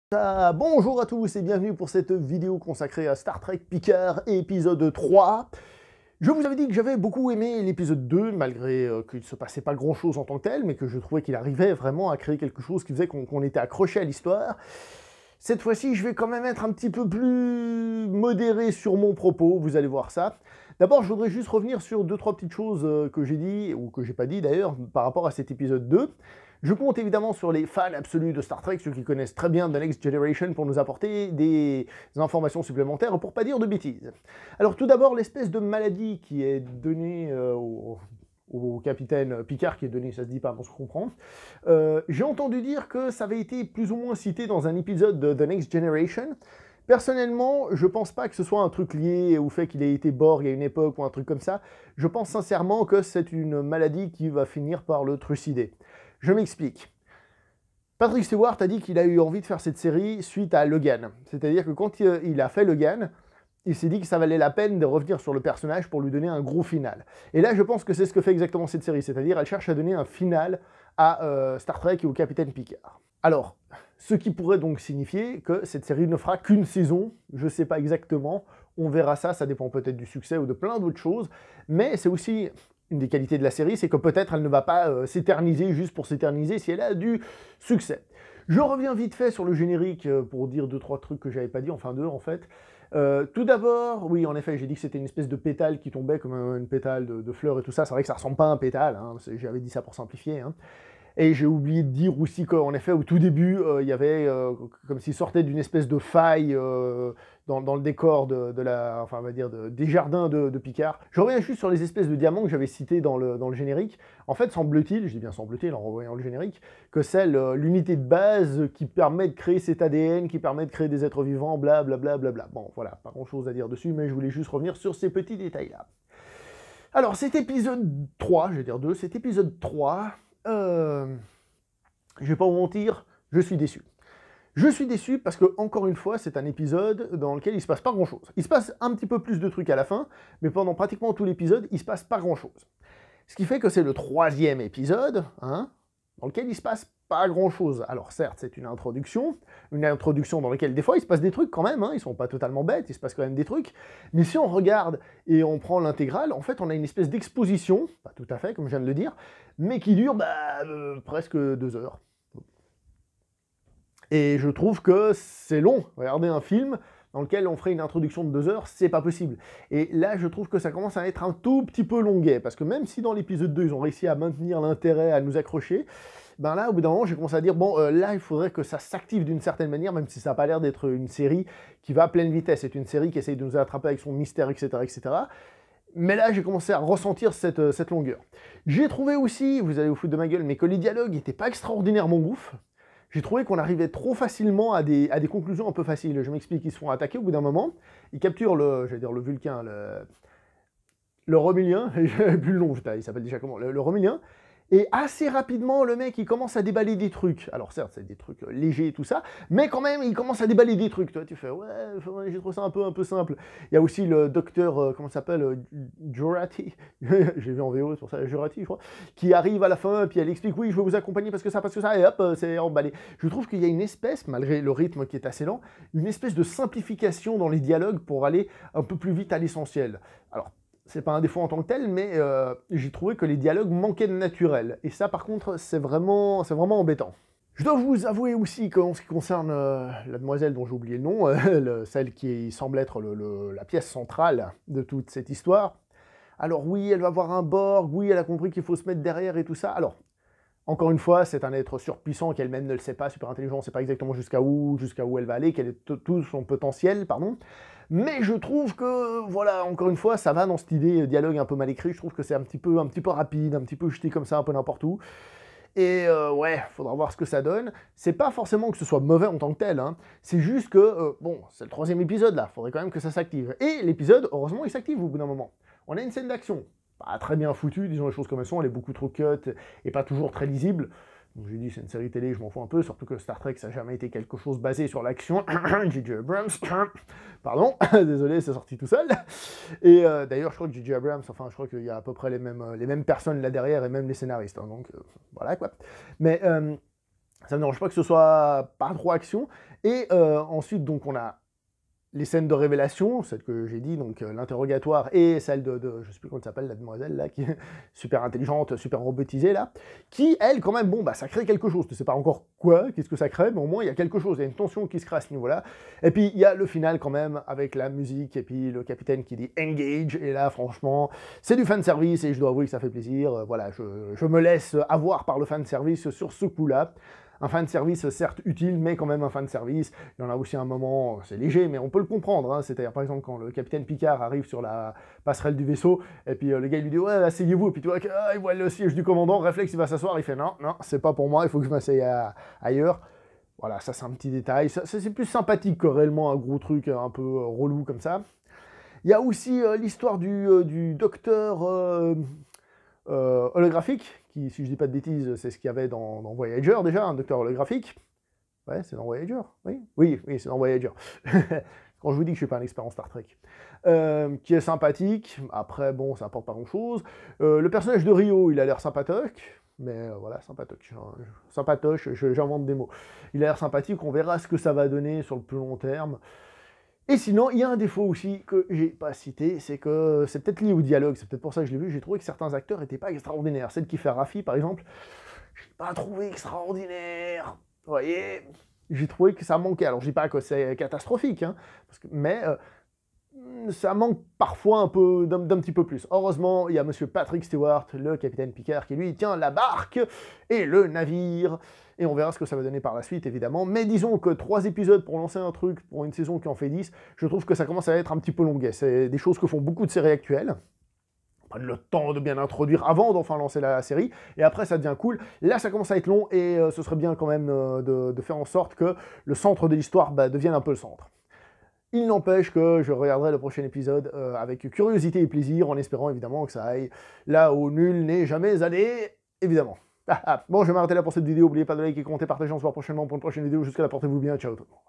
Bonjour à tous et bienvenue pour cette vidéo consacrée à Star Trek Picard, épisode 3. Je vous avais dit que j'avais beaucoup aimé l'épisode 2, malgré qu'il ne se passait pas grand-chose en tant que tel, mais que je trouvais qu'il arrivait vraiment à créer quelque chose qui faisait qu'on était accroché à l'histoire. Cette fois-ci, je vais quand même être un petit peu plus modéré sur mon propos, vous allez voir ça. D'abord, je voudrais juste revenir sur 2-3 petites choses que j'ai dit, ou que j'ai pas dit d'ailleurs, par rapport à cet épisode 2. Je compte évidemment sur les fans absolus de Star Trek, ceux qui connaissent très bien The Next Generation, pour nous apporter des informations supplémentaires, pour pas dire de bêtises. Alors tout d'abord, l'espèce de maladie qui est donnée au capitaine Picard, qui est donné, ça se dit pas, on se comprend. J'ai entendu dire que ça avait été plus ou moins cité dans un épisode de The Next Generation. Personnellement, je pense pas que ce soit un truc lié au fait qu'il ait été Borg à une époque ou un truc comme ça. Je pense sincèrement que c'est une maladie qui va finir par le trucider. Je m'explique. Patrick Stewart a dit qu'il a eu envie de faire cette série suite à Logan. C'est-à-dire que quand il a fait Logan, il s'est dit que ça valait la peine de revenir sur le personnage pour lui donner un gros final. Et là, je pense que c'est ce que fait exactement cette série, c'est-à-dire elle cherche à donner un final à Star Trek et au Capitaine Picard. Alors, ce qui pourrait donc signifier que cette série ne fera qu'une saison, je ne sais pas exactement, on verra ça, ça dépend peut-être du succès ou de plein d'autres choses, mais c'est aussi une des qualités de la série, c'est que peut-être elle ne va pas s'éterniser juste pour s'éterniser si elle a du succès. Je reviens vite fait sur le générique pour dire 2-3 trucs que j'avais pas dit, enfin 2 en fait. Tout d'abord, oui, en effet, j'ai dit que c'était une espèce de pétale qui tombait comme une pétale de fleurs et tout ça. C'est vrai que ça ressemble pas à un pétale, hein, j'avais dit ça pour simplifier. Hein. Et j'ai oublié de dire aussi qu'en effet, au tout début, il y avait comme s'il sortait d'une espèce de faille dans le décor enfin, on va dire des jardins de Picard. Je reviens juste sur les espèces de diamants que j'avais cités dans le générique. En fait, semble-t-il, je dis bien semble-t-il en revoyant le générique, que c'est l'unité de base qui permet de créer cet ADN, qui permet de créer des êtres vivants, blablabla. Bla, bla, bla. Bon, voilà, pas grand-chose à dire dessus, mais je voulais juste revenir sur ces petits détails-là. Alors, cet épisode 3, je vais dire 2, cet épisode 3... je vais pas vous mentir, je suis déçu. Je suis déçu parce que, encore une fois, c'est un épisode dans lequel il se passe pas grand-chose. Il se passe un petit peu plus de trucs à la fin, mais pendant pratiquement tout l'épisode, il se passe pas grand-chose. Ce qui fait que c'est le 3e épisode, hein, dans lequel il se passe pas grand-chose. Alors certes, c'est une introduction dans laquelle des fois il se passe des trucs quand même, hein, ils sont pas totalement bêtes, il se passe quand même des trucs, mais si on regarde et on prend l'intégrale, en fait on a une espèce d'exposition, pas tout à fait comme je viens de le dire, mais qui dure presque 2 heures. Et je trouve que c'est long. Regarder un film dans lequel on ferait une introduction de 2 heures, c'est pas possible. Et là, je trouve que ça commence à être un tout petit peu longuet, parce que même si dans l'épisode 2, ils ont réussi à maintenir l'intérêt, à nous accrocher, ben là, au bout d'un moment, j'ai commencé à dire, bon, là, il faudrait que ça s'active d'une certaine manière, même si ça n'a pas l'air d'être une série qui va à pleine vitesse. C'est une série qui essaye de nous attraper avec son mystère, etc., etc. Mais là, j'ai commencé à ressentir cette longueur. J'ai trouvé aussi, vous allez vous foutre de ma gueule, mais que les dialogues n'étaient pas extraordinairement ouf. J'ai trouvé qu'on arrivait trop facilement à des conclusions un peu faciles. Je m'explique, ils se font attaquer au bout d'un moment, ils capturent le Vulcain, le Romulien, j'avais plus le nom, il s'appelle déjà comment, le Romulien, et assez rapidement, le mec, il commence à déballer des trucs. Alors certes, c'est des trucs légers et tout ça, mais quand même, il commence à déballer des trucs. Toi, tu fais, ouais, j'ai trouvé ça un peu simple. Il y a aussi le docteur, comment ça s'appelle, Jurati, j'ai vu en VO, c'est pour ça, Jurati, je crois, qui arrive à la fin, puis elle explique, oui, je vais vous accompagner parce que ça, et hop, c'est emballé. Je trouve qu'il y a une espèce, malgré le rythme qui est assez lent, une espèce de simplification dans les dialogues pour aller un peu plus vite à l'essentiel. Alors, c'est pas un défaut en tant que tel, mais j'ai trouvé que les dialogues manquaient de naturel. Et ça, par contre, c'est vraiment embêtant. Je dois vous avouer aussi qu'en ce qui concerne la demoiselle dont j'ai oublié le nom, celle qui semble être la pièce centrale de toute cette histoire, alors oui, elle va voir un Borg, oui, elle a compris qu'il faut se mettre derrière et tout ça. Alors, encore une fois, c'est un être surpuissant qu'elle-même ne le sait pas, super intelligent, on ne sait pas exactement jusqu'à où elle va aller, quel est tout son potentiel, pardon. Mais je trouve que, voilà, encore une fois, ça va dans cette idée dialogue un peu mal écrit, je trouve que c'est un petit peu rapide, un petit peu jeté comme ça, un peu n'importe où. Et ouais, faudra voir ce que ça donne. C'est pas forcément que ce soit mauvais en tant que tel, hein. C'est juste que, bon, c'est le 3e épisode là, faudrait quand même que ça s'active. Et l'épisode, heureusement, il s'active au bout d'un moment. On a une scène d'action, pas très bien foutue, disons les choses comme elles sont, elle est beaucoup trop cut et pas toujours très lisible. Donc j'ai dit, c'est une série télé, je m'en fous un peu, surtout que Star Trek, ça n'a jamais été quelque chose basé sur l'action. J.J. Abrams, pardon, désolé, c'est sorti tout seul. Et d'ailleurs, je crois que J.J. Abrams, enfin, je crois qu'il y a à peu près les mêmes personnes là derrière, et même les scénaristes, hein, donc voilà quoi. Mais ça ne me dérange pas que ce soit pas trop action, Et ensuite, donc, on a les scènes de révélation, celle que j'ai dit, donc l'interrogatoire, et celle je sais plus comment elle s'appelle, la demoiselle, là, qui est super intelligente, super robotisée, là, qui, elle, quand même, bon, bah, ça crée quelque chose. Tu sais pas encore quoi, qu'est-ce que ça crée, mais au moins, il y a quelque chose, il y a une tension qui se crée à ce niveau-là. Et puis, il y a le final, quand même, avec la musique, et puis le capitaine qui dit « Engage », et là, franchement, c'est du fanservice, et je dois avouer que ça fait plaisir. Voilà, je me laisse avoir par le fanservice sur ce coup-là. Un fanservice certes utile, mais quand même un fanservice. Il y en a aussi un moment, c'est léger, mais on peut le comprendre. Hein. C'est-à-dire, par exemple, quand le capitaine Picard arrive sur la passerelle du vaisseau, et puis le gars lui dit « Ouais, asseyez-vous », et puis tu vois il voit le siège du commandant, réflexe, il va s'asseoir, il fait « Non, non, c'est pas pour moi, il faut que je m'asseye ailleurs ». Voilà, ça c'est un petit détail. Ça, c'est plus sympathique que réellement un gros truc un peu relou comme ça. Il y a aussi l'histoire du docteur holographique, qui, si je dis pas de bêtises, c'est ce qu'il y avait dans Voyager déjà, un docteur holographique. Ouais, c'est dans Voyager, oui. Oui, c'est dans Voyager. Quand je vous dis que je suis pas un expert en Star Trek. Qui est sympathique, après, bon, ça apporte pas grand-chose. Le personnage de Rio, il a l'air sympatoche, mais voilà, sympatoche. Hein. Sympatoche, j'invente des mots. Il a l'air sympathique, on verra ce que ça va donner sur le plus long terme. Et sinon, il y a un défaut aussi que j'ai pas cité, c'est que c'est peut-être lié au dialogue, c'est peut-être pour ça que je l'ai vu, j'ai trouvé que certains acteurs étaient pas extraordinaires. Celle qui fait Raffi, par exemple, j'ai pas trouvé extraordinaire. Vous voyez, j'ai trouvé que ça manquait. Alors je dis pas que c'est catastrophique, hein, mais ça manque parfois un peu d'un petit peu plus. Heureusement, il y a monsieur Patrick Stewart, le capitaine Picard, qui lui tient la barque et le navire. Et on verra ce que ça va donner par la suite, évidemment. Mais disons que 3 épisodes pour lancer un truc, pour une saison qui en fait 10, je trouve que ça commence à être un petit peu longuet. C'est des choses que font beaucoup de séries actuelles. Prennent le temps de bien introduire avant d'enfin lancer la série, et après ça devient cool. Là, ça commence à être long, et ce serait bien quand même de faire en sorte que le centre de l'histoire devienne un peu le centre. Il n'empêche que je regarderai le prochain épisode avec curiosité et plaisir, en espérant évidemment que ça aille là où nul n'est jamais allé, évidemment. Bon, je vais m'arrêter là pour cette vidéo, n'oubliez pas de liker, commenter, partager, on se voit prochainement pour une prochaine vidéo, jusqu'à là, portez-vous bien, ciao tout le monde.